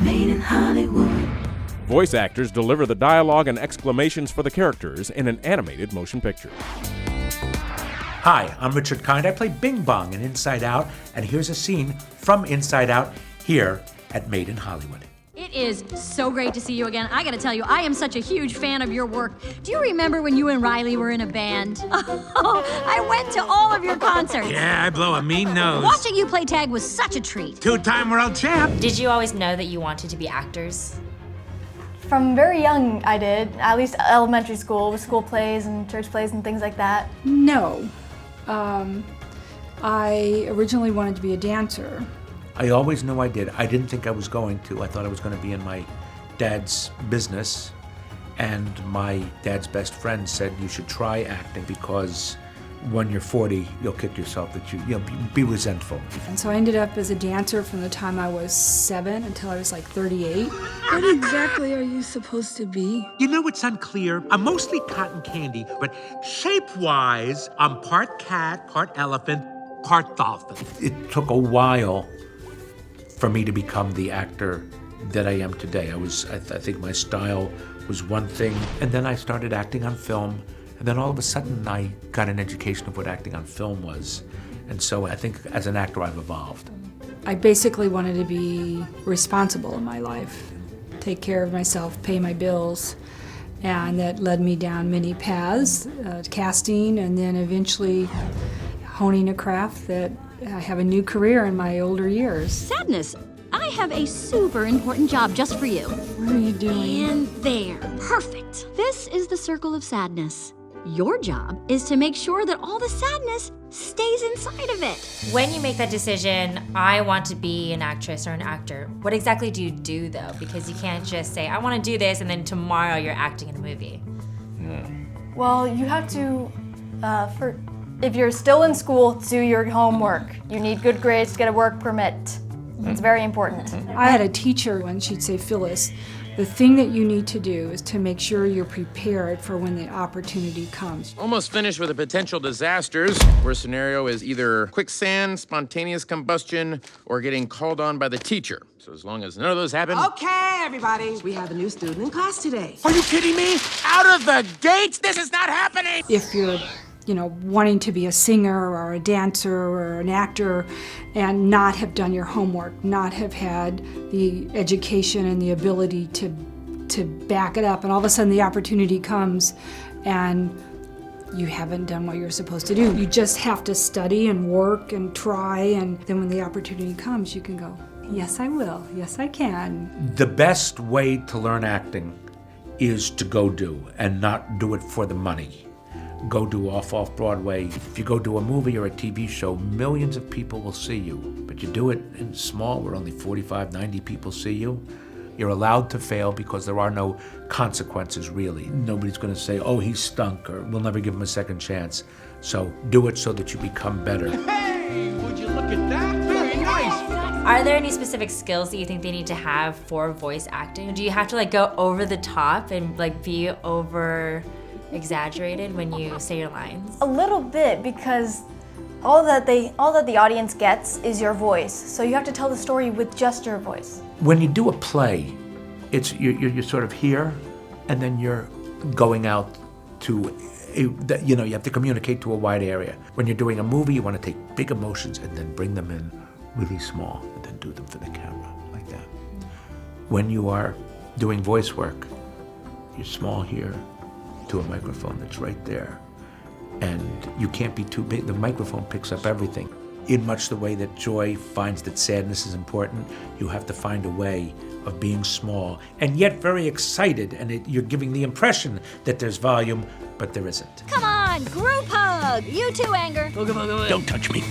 Made in Hollywood. Voice actors deliver the dialogue and exclamations for the characters in an animated motion picture. Hi, I'm Richard Kind. I play Bing Bong in Inside Out, and here's a scene from Inside Out here at Made in Hollywood. It is so great to see you again. I gotta tell you, I am such a huge fan of your work. Do you remember when you and Riley were in a band? Oh, I went to all of your concerts. Yeah, I blow a mean nose. Watching you play tag was such a treat. Two-time world champ. Did you always know that you wanted to be actors? From very young, I did. At least elementary school, with school plays and church plays and things like that. No. I originally wanted to be a dancer. I always knew I did. I didn't think I was going to. I thought I was going to be in my dad's business. And my dad's best friend said you should try acting because when you're 40, you'll kick yourself that you'll be resentful. And so I ended up as a dancer from the time I was 7 until I was like 38. What exactly are you supposed to be? You know, it's unclear. I'm mostly cotton candy, but shape-wise, I'm part cat, part elephant, part dolphin. It took a while for me to become the actor that I am today. I think my style was one thing, and then I started acting on film, and then all of a sudden I got an education of what acting on film was. And so I think as an actor I've evolved. I basically wanted to be responsible in my life, take care of myself, pay my bills, and that led me down many paths, casting, and then eventually honing a craft that I have a new career in my older years. Sadness, I have a super important job just for you. What are you doing? And there, perfect. This is the circle of sadness. Your job is to make sure that all the sadness stays inside of it. When you make that decision, I want to be an actress or an actor, what exactly do you do though? Because you can't just say, I want to do this, and then tomorrow you're acting in a movie. Well, you have to, if you're still in school, do your homework. You need good grades to get a work permit. It's very important. I had a teacher when she'd say, Phyllis, the thing that you need to do is to make sure you're prepared for when the opportunity comes. Almost finished with the potential disasters. Worst scenario is either quicksand, spontaneous combustion, or getting called on by the teacher. So as long as none of those happen... Okay, everybody, we have a new student in class today. Are you kidding me? Out of the gates? This is not happening! If you're wanting to be a singer or a dancer or an actor and not have done your homework, not have had the education and the ability to back it up, and all of a sudden the opportunity comes and you haven't done what you're supposed to do. You just have to study and work and try, and then when the opportunity comes, you can go, yes, I will, yes, I can. The best way to learn acting is to go do, and not do it for the money. Go do off Broadway. If you go do a movie or a TV show, millions of people will see you. But you do it in small, where only 45, 90 people see you. You're allowed to fail because there are no consequences, really. Nobody's going to say, oh, he stunk, or we'll never give him a second chance. So do it so that you become better. Hey, would you look at that? Very nice. Are there any specific skills that you think they need to have for voice acting? Do you have to go over the top and be over exaggerated when you say your lines? A little bit, because all that the audience gets is your voice. So you have to tell the story with just your voice. When you do a play, you're sort of here, and then you're going out to, you have to communicate to a wide area. When you're doing a movie, you want to take big emotions and then bring them in really small, and then do them for the camera, like that. When you are doing voice work, you're small here to a microphone that's right there. And you can't be too big. The microphone picks up everything. In much the way that joy finds that sadness is important, you have to find a way of being small and yet very excited, and you're giving the impression that there's volume, but there isn't. Come on, group hug. You too, Anger. Don't touch me.